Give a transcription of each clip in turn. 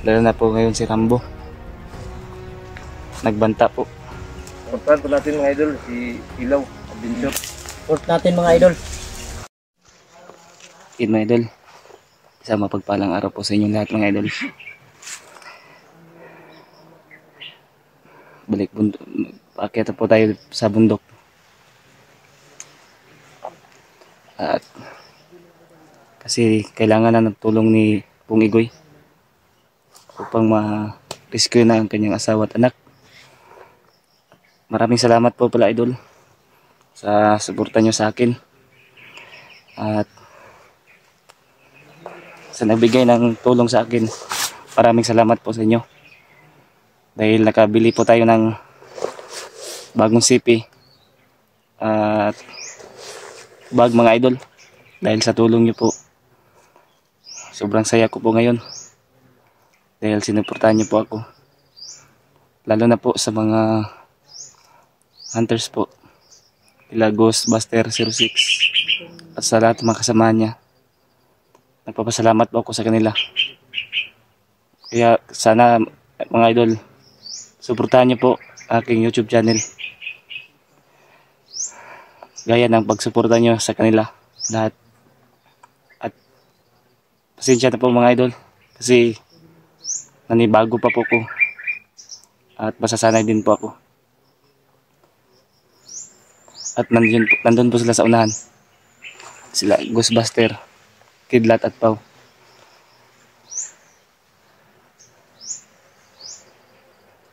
Lalo na po ngayon si Rambo. Nagbanta po. Supportahan po natin mga idol, si Ilaw Adventure. Support natin mga idol. Yun mga idol. Isang mapagpalang araw po sa inyong lahat mga idol. Balik bundok. Paakyat po tayo sa bundok. At kasi kailangan na ng tulong ni Pong Igoy upang ma-rescue na ang kanyang asawa at anak. Maraming salamat po pala idol sa suporta nyo sa akin at sa nagbigay ng tulong sa akin. Maraming salamat po sa inyo dahil nakabili po tayo ng bagong CP at bag mga idol. Dahil sa tulong nyo po, sobrang saya ko po ngayon dahil sinuportahan nyo po ako, lalo na po sa mga hunters po, ila Ghostbuster 06 at sa lahat ng mga kasama niya. Nagpapasalamat po ako sa kanila. Kaya sana mga idol, suportahan niyo po aking YouTube channel gaya ng pagsuporta niyo sa kanila lahat. At pasensya na po mga idol kasi nanibago pa po ko at masasanay din po ako. At nandun po sila sa unahan. Sila Ghostbuster, Kidlat at Pau.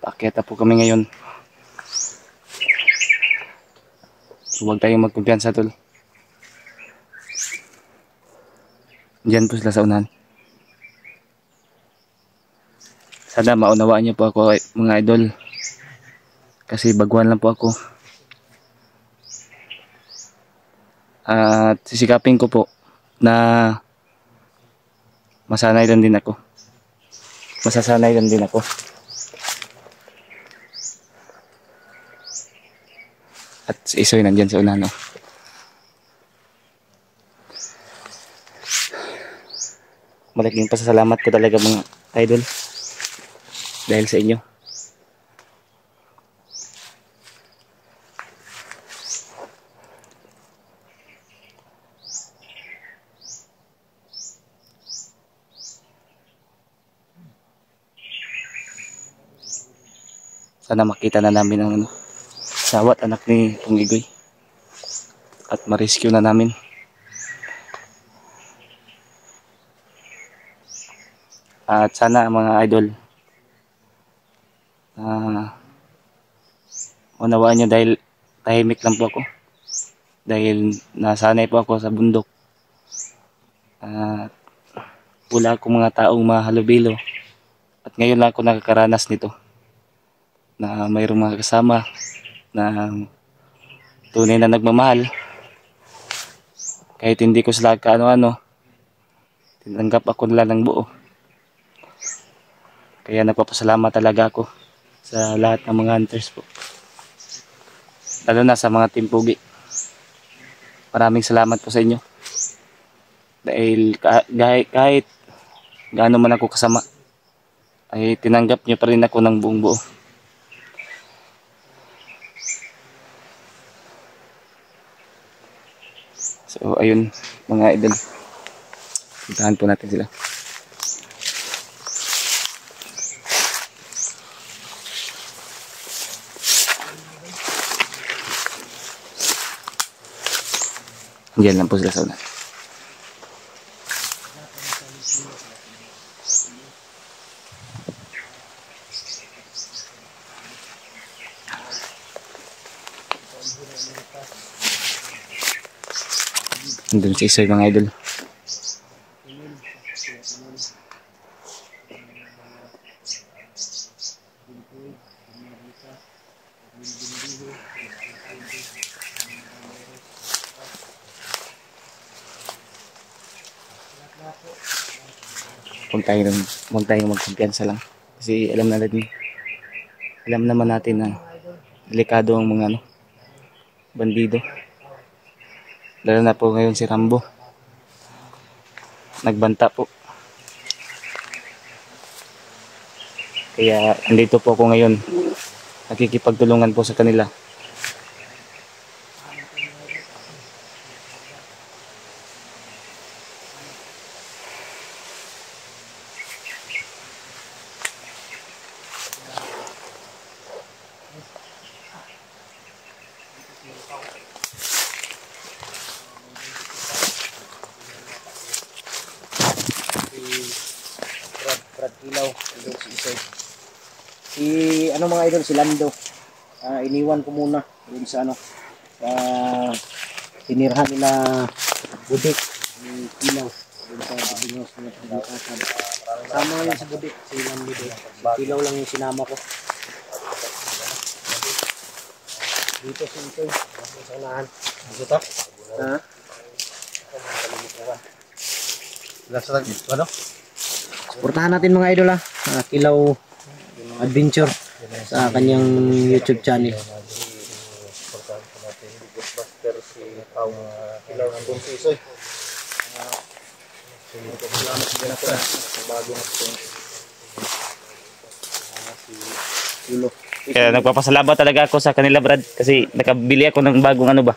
Paakyat po kami ngayon. So, huwag tayong magkumpiyansa tol. Diyan po sila sa unahan. Sana maunawaan niyo po ako mga idol. Kasi baguhan lang po ako. At sisikapin ko po na masanay din ako. Masasanay din ako. At si Isoy nandyan sa unahan. Malaking pasasalamat ko talaga mga idol dahil sa inyo. Sana makita na namin ang asawa at anak ni Pong Igoy at ma-rescue na namin. At sana mga idol unawaan nyo dahil tahimik lang po ako dahil nasanay po ako sa bundok. Wala akong mga taong mahalubilo at ngayon lang ako nakakaranas nito na mayroong mga kasama na tunay na nagmamahal kahit hindi ko sila kaano-ano, tinanggap ako nila ng buo. Kaya nagpapasalamat talaga ako sa lahat ng mga hunters po, lalo na sa mga Team Pugi. Maraming salamat po sa inyo dahil kahit gaano man ako kasama ay tinanggap nyo pa rin ako ng buong buo. So ayun mga idol, puntahan po natin sila. Diyan lang po sila sa unahan. Doon si Isoy mga idol. Huwag tayong magkumpiyansa lang kasi alam naman natin na delikado ang mga bandido. Lalo na po ngayon si Rambo. Nagbanta po. Kaya andito po ako ngayon. Nakikipagtulungan po sa kanila. Brad Ilaw, idol si Isoy. Si ano mga idol, si Lando. Iniwan ko muna dun sa ano, sa tinirhan nila Budik ni Ilaw dun sa Bibinos na pagkakasab. Sama yun si Budik, si Lando din. Si Ilaw lang yung sinama ko. Dito si Isoy, sa unahan. Dito to? Ha? Ano? Suportahan natin mga idol Kilaw Adventure sa kanyang YouTube channel. Kilaw ng Bunsisoy. Kaya nagpapasalamat talaga ako sa kanila, Brad, kasi nakabili ako ng bagong ano ba?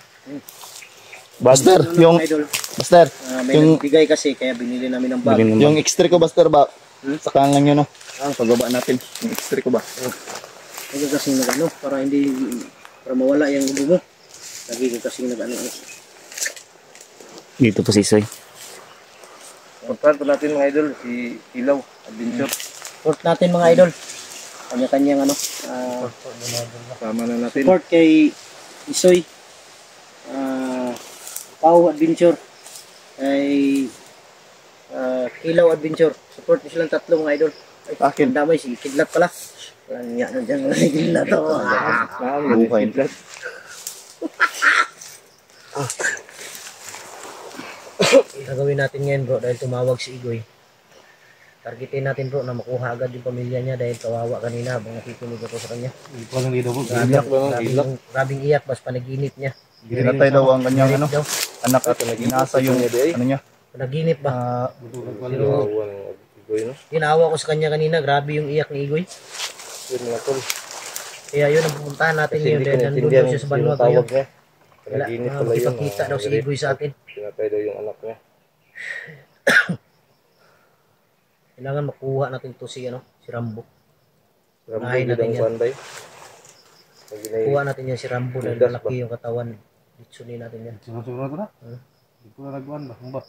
Buster, yung Idol, Buster, may yung nagbigay kasi kaya binili namin ng bag. Bilhin ng yung extra ko Buster ba? Sa kangang yun, no? Pagbaba natin. Yung extra ko ba? Lagi kasing nag-ano, para mawala yung ubo mo. Lagi kasing nag-ano. Dito po si Isoy. Supportahan po natin mga idol, si Ilaw Adventure. Support natin mga idol. Kanya-kanyang ano. Sama na natin. Support kay Isoy. Pau Adventure. Kay Kilaw Adventure. Support nyo silang tatlo mga idol. Ay, Akin. ang damay, si Kidlat pala. Walang yan na dyan mga Kidlat. Buhay. Gagawin natin ngayon bro dahil tumawag si Igoy. Targetin natin bro na makuha agad yung pamilya niya dahil kawawa kanina habang nakikinig ako sa kanya. Grabing iyak bas panaginip niya. Ginatay daw ang kanyang ano, Daw. anak at ginasa yung ano niya. Panaginip ba? Pero Igoy, no? ginawa ko sa kanya kanina, grabe yung iyak ni Igoy. Yun mga tol. Kaya yun ang pupuntahan natin Kasi yun hindi ko dahil nandun naintindihan daw siya sa yung banwa tawag ngayon. niya. Panaginip pala yun. Ipakita daw si Igoy sa atin. Pinatay daw yung anak niya. Kailangan makuha natin to si Rambo. Rambo, Unahin natin bidang yan. sanday. Kuha natin yan si Rambo dahil Judas malaki yung katawan. Itsunin natin yan. Siguro na. Hindi ko na nagwan ba? Humba.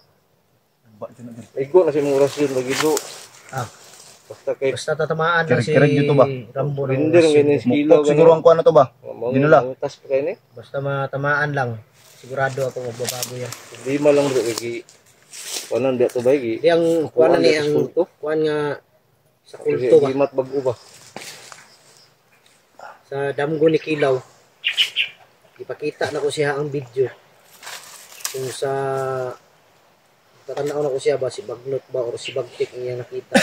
Igo na si Muras yun, magido. Ah, Basta kay basta tatamaan lang si Kirig dito ba? Rambo ng Rinder ang ganyan si Kilaw. Muktok siguro ang kuha na to ba? Ginula. Tas pa kayo ni. Basta matamaan lang. Sigurado ako magbabago yan. Lima lang bro, kaya wanan diya to ba, gi. Di ang kuwan na ni ang kulto. kuwan nga sa kulto ba? Himat bago ba? Sa damgo ni Kilaw. Ipakita na ko siya ang video. Kung sa tatanaw na ko siya ba si Bagnot ba or si Bagtik ang iyang nakita.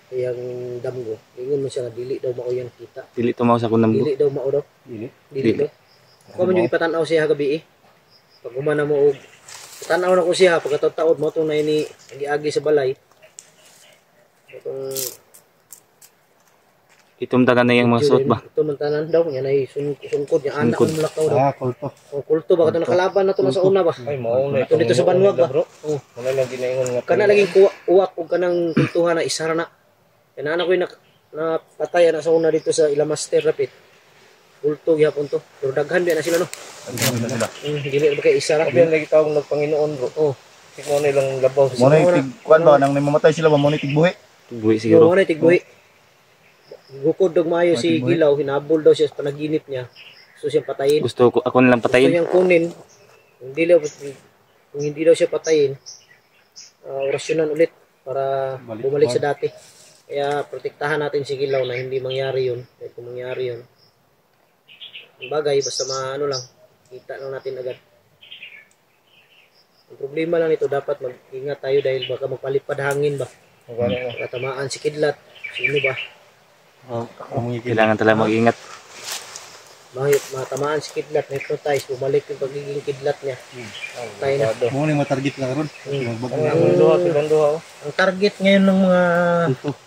Iyang damgo. Ingon mo siya nga dili daw mao yang kita. Dili tumaw sa kunang Dili daw mao daw. Dili daw. Ako man yung ipatanaw siya gabi Pag humana mo og tanaw na ko siya pagkataon mo tong ni agi sa balay. Itong Itumtanan na yung mga suot ba? ito man tanan daw yan ay sungkod yung anak Sungkod. ng lakaw daw. Kulto. O kulto ba ito nakalaban na to na sa una ba? Ay mao na Ito dito sa Banwag ba? Oh. Wala lang ginaingon nga. Kana laging uwak og kanang kultuhan na isara na. Kana ko yung napatay na sa una dito sa Ilamaster Rapid. Kulto gyapon to. Pero daghan biya na sila no. Dili ba kay isara? Sabi ang lagi tawag nagpanginoon bro. Oh. Sigmo nilang labaw sa Mo na tig kuan ba nang mamatay sila ba mo na tig buhi. Buhi Siguro siguro. na tigbuhi. Gukod dog maayo si Gilaw, hinabol daw siya sa panaginip niya. Gusto siyang patayin. Gusto ko ako nilang Gusto patayin. niyang kunin. Kung hindi daw siya patayin, orasyonan ulit para bumalik sa dati. Kaya protektahan natin si Gilaw na hindi mangyari yun. Dahil kung mangyari yun, ang bagay, basta maano lang, kita lang natin agad. Ang problema lang ito, dapat mag-ingat tayo dahil baka magpalipad hangin ba. Baka tamaan si Kidlat, sino ba? Kailangan talaga mag-ingat. matamaan si kidlat, hypnotize, bumalik yung pagiging kidlat niya. Tayo na. Mo ni matarget na karon. Ang target ngayon ng mga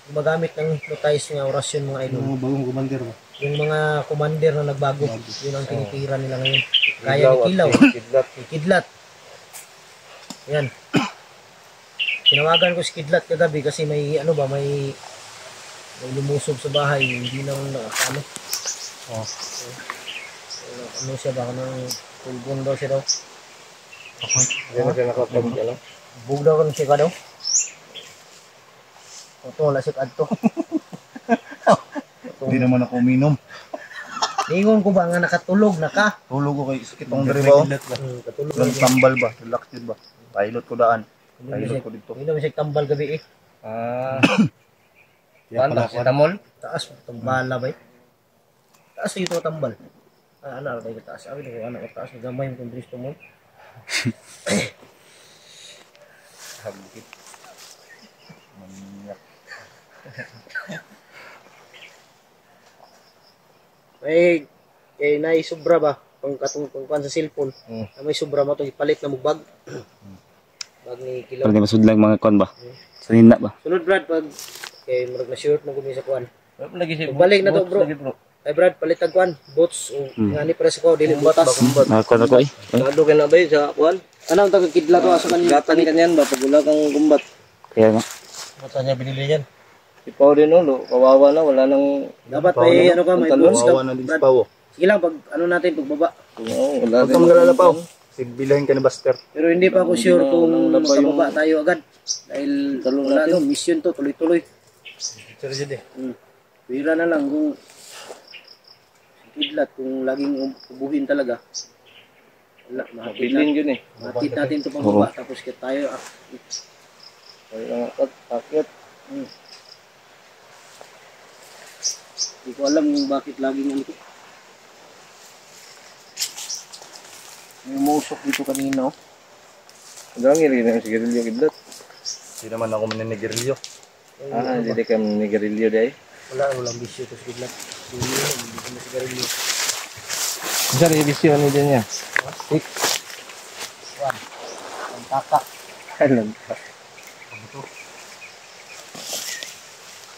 gumagamit ng hypnotize nga orasyon mga idol. Yung bagong commander ba? Yung mga commander na nagbago, yun ang tinitira nila ngayon. Kaya ni Kilaw, ni Kidlat. Yan. Tinawagan ko si Kidlat kagabi kasi may may lumusob sa bahay, hindi na ano. Oh. Ano siya ba ng tulbon daw siya daw. Hindi na siya nakapag, Bug daw kan siya daw. Ito, lasik adto. Hindi naman ako uminom. Ingon ko ba nga nakatulog na ka? Tulog ko kay sakit ang diri ba? Katulog Lang tambal ba? Relax yun ba? Pilot ko daan. Pilot ko dito. Hindi naman siya tambal gabi eh. si Tamol? Taas, tambala ba eh? Taas ito tambal. Anak tayo taas. Sabi ko, anak ko taas. Nagamay mo kung dristo mo. Habit. Maniyak. May nai sobra ba? Pang sa cellphone. May sobra mo itong ipalit na mubag. Bag ni Kilaw. Para di masudlang mga kon ba? Sa nina ba? Sunod Brad, pag marag na shirt mo gumi sa kuan. Lagi siya. Balik na to bro. Ay Brad, palit ang kuan. Boots. Ngani para sa ko, dili butas. Nakakon ako eh. Lado ka na ba sa kuan? Ano ang tagakidlat to sa kanila? Gatan kanyan ba? Pag wala kang kumbat. Kaya nga. Mata niya binili yan. Si Pao din kawawa na, wala nang... Dapat may may boots Kawawa na din si Pao. Sige lang, pag natin, pagbaba. Oo, wala Huwag ka magalala Pao. Sigbilahin ka ni Buster. Pero hindi pa ako sure kung makababa tayo agad. Dahil wala mission to, tuloy-tuloy. Sir Jede. Pira na lang kung kidlat, kung laging ubuhin talaga. Wala, Bilin yun eh. makit natin ito pababa, tapos kaya tayo. Ay, akit. Hindi ko alam kung bakit laging ano ko. May umusok dito kanina. Hanggang rin ang sigarilyo kidlat. Hindi naman ako maninigirilyo. Hindi ka manigarilyo dahil. Walang bisyo ito sa kidlat. Hindi ko na sigarilyo. Sir, ibisyo ano dyan niya? Ang taka. Alam ka.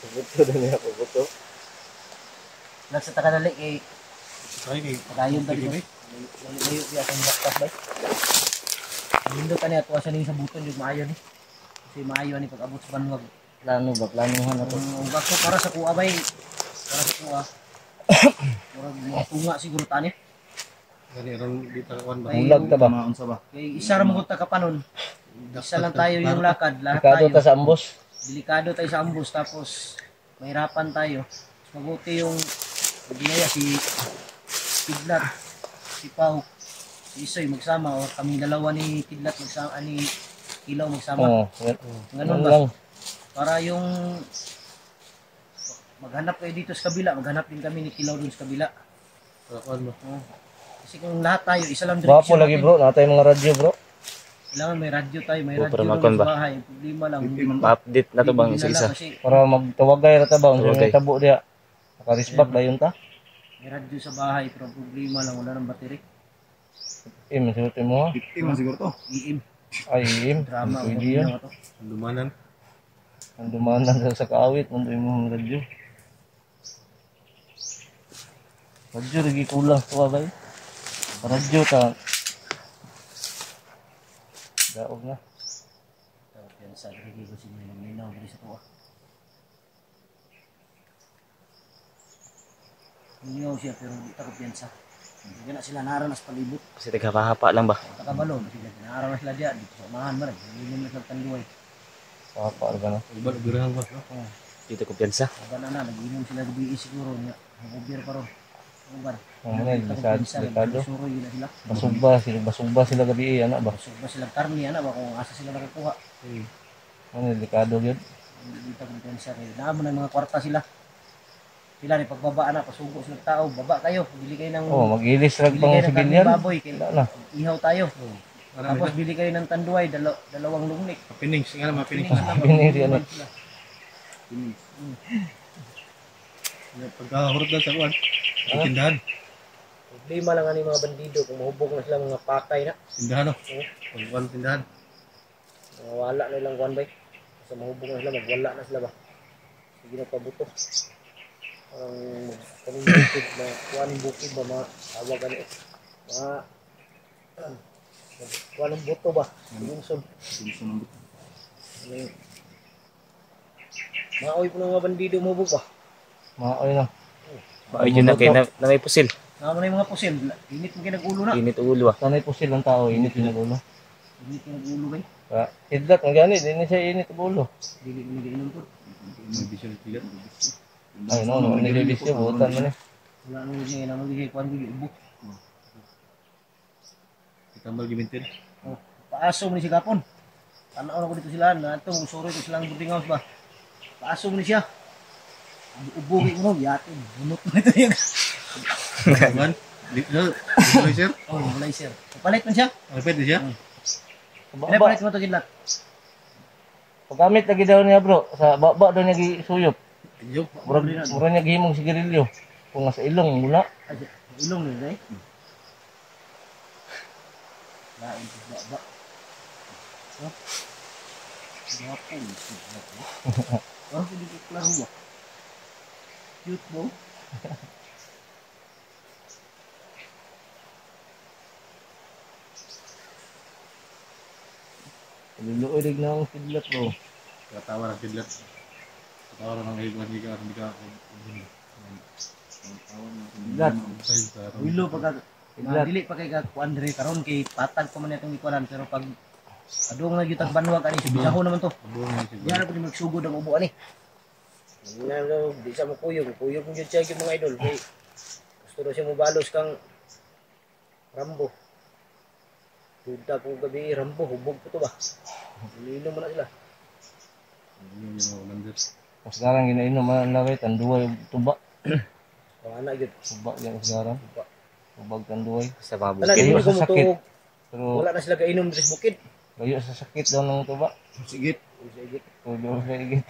Pubuto na niya, pubuto. Nasa takanali kay Ay, padayon tadi ba? Layo biya sa baktas ba? Lindo ka niya tuwa siya ning sa buton yung maayo ni. Kasi maayo ni pag abot sa banwag. Planuhan na to. Ang bakso para sa kuha bay. Para sa kuha. Murag mga tunga siguro tani. gani ron dito kawan ba? Bulag ka ba? Maunsa ba? Kay isa ra mo ta kapanon. Isa lang tayo yung lakad, lahat Ikado tayo. ta sa ambos. Delikado tayo sa ambus tapos mahirapan tayo. Mabuti yung ginaya si Kidlat, si Pau, si Isoy magsama o kaming dalawa ni Kidlat magsama ni Kilaw magsama. Oo. Ganun ba? lang. Para yung maghanap kayo dito sa kabila, maghanap din kami ni Kilaw dun sa kabila. Kawan ba? Kasi kung lahat tayo, isa lang Gwapo lagi bro, natay mga radyo bro. Kailangan may radyo tayo, may Oo, radyo para lang makon sa ba? bahay. Ang problema lang, Ma-update na to bang hindi isa-isa? dinala kasi Para magtawagay ra ta ba, unsa Tawagay. may tabo diha. Nakarisbak dayon ta. may radyo sa bahay, pero ang problema lang, wala ng battery. Masuot mo ha. Victim man siguro to. IM, Ay, drama, pwede problema yan. to. Lumanan. Ang dumanan sa kaawit, nandoy mo ang radyo. Radyo, lagi kulang to ba? Radyo ta. Daog na. Yan sa hindi ko siya minaw dari sa tuwa. Minaw siya pero hindi takot yan sa. Hindi na sila naranas palibot. Kasi taghapa-hapa lang ba? Takabalo, sila naranas sila diyan dito sa umahan man. Hindi mo sa tanduay. Papa ba na? Iba birahan ba? Dito kumpiyansa. Aga na nagiinom sila gabi siguro niya. Ang ubir pa ron. Uban. Ano na, delikado. Suroy na sila. Basugba sila gabi anak ba? Busog ba sila karni ana ba kung asa sila nakukuha. Ano delikado yun? Hindi ta kumpiyansa kay naamo na mga kwarta sila. Sila ni pagbaba na pasugo sila tao, baba kayo, bili kayo ng Oh, mag-ilis rag bili pang kayo ng karne sibilyan. baboy, kay Wala na. ihaw tayo. Ano Tapos nila? bili kayo ng tanduay, dalawang lungnik. Pining, nga na mapining. Pining siya na. Pagkahurot na sa kuwan. Tindahan. Problema lang ani mga bandido kung mahubog na sila mga patay na. Tindahan no. Pagkuhan tindahan. Wala na ilang kuan bay. Sa mahubog na sila magwala na sila ba. Sige na pabuto. Ang kaming bukid na kuaning bukid ba mga tawag ani. Mga kuanong buto ba. Lungsod. Maoy po ng mga bandido mahubog ba. Maoy na. Ay, yun na kayo na may pusil. Nga man yung mga pusil, init mo kinag-ulo na. Init ulo ah. Sanay po silang tao, init yung ulo. Init kinag-ulo bay. Hidlat, ang ganit, hindi siya init ang ulo. Dili mo nagainom po. May bisyo tigat. Ay, no, nilibisyo, buutan mo na. Wala nang hindi na magiging kuan gigi ubo. Tambal gimintin. Oh, paaso mo ni si Gapon. Tanaw na ko dito sila, na ito, soroy ko silang buting house ba. Paaso mo ni siya. Ubuhi mo, yatin, bunot mo ito yung... Man, dito sir. Oh, wala sir. Palit man siya. Pwede siya. Ano palit mo ito kidlat? Pagkamit lagi daw niya bro, sa baba daw niya gisuyop. Yo. Mura niya gihimong sigarilyo. Kung nasa ilong, mula. Ay, ilong nila eh. Lain sa baba. Oh. Gapon. Oh, hindi ko klaro ba? Cute mo? Luluoy na ang kidlat bro. Katawa ng kidlat. Katawa ng hindi ka. Kidlat. Wilo pagka dili pa kay kuan diri karon kay patag pa man itong ikuanan pero pag adung na gyud banwag ani bisaho naman to. Diyan na pud magsugod ang ubo ani. Nga daw di sa mo kuyog mo gyud siya mga idol kay gusto daw siya mo balos kang Rambo. Duda ko gabi Rambo hubog ko to ba. Lilo mo na sila. Mas garang ginainom man laway tanduay tuba. Wala gyud. Tuba yang garang. Ubag tanduay. Sa mga Wala bukid. gyud ko sa sakit. mutuog. Pero Wala na sila kainom diri sa bukid. layo sa sakit daw ng tuba. Sige. Sige. Tulo sa igit.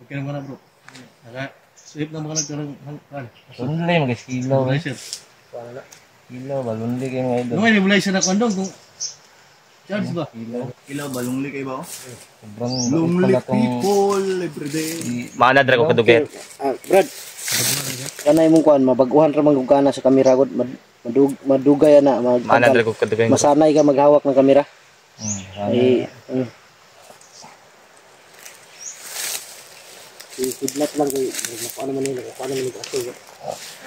Okay na muna bro. Sweep na mga nagkaroon ng Lunlay mag-skilaw eh. Bulayser. Wala na. Skilaw ba? Lunlay kayo mga idol. Nung may bulayser na kondong kung charge ba? Skilaw. Ilaw ba? Lungli kayo ba? Sobrang Lungli pala tong people everyday. Maanad ra ko kadugay. Brad. Kanay mong kuan mabaguhan ra manggugana sa kamera gud madugay na Maanad ra ko kadugay. masanay ka maghawak ng kamera. Ay kidlat lang kay nakuha naman nila nakuha naman nila aso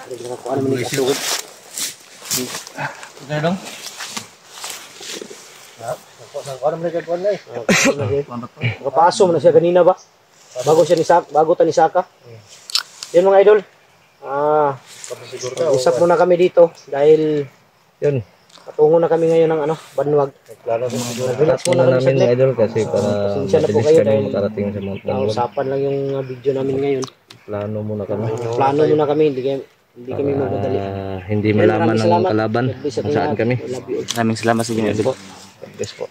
nakuha naman nila aso Okay dong. nakuha naman nila kuan ay nakapaso mo na siya kanina ba bago ta ni Saka yun mga idol usap muna kami dito dahil yun. patungo na kami ngayon ng Banwag. Relax muna kami namin saglit. idol kasi para Pasensya na po kayo kami dahil makarating sa Mount Banwag. usapan lang yung video namin ngayon. Plano muna kami. Plano muna kami, hindi kami magmadali. Hindi malaman ng kalaban kung saan kami. Love you. Maraming salamat sa inyo. God bless po.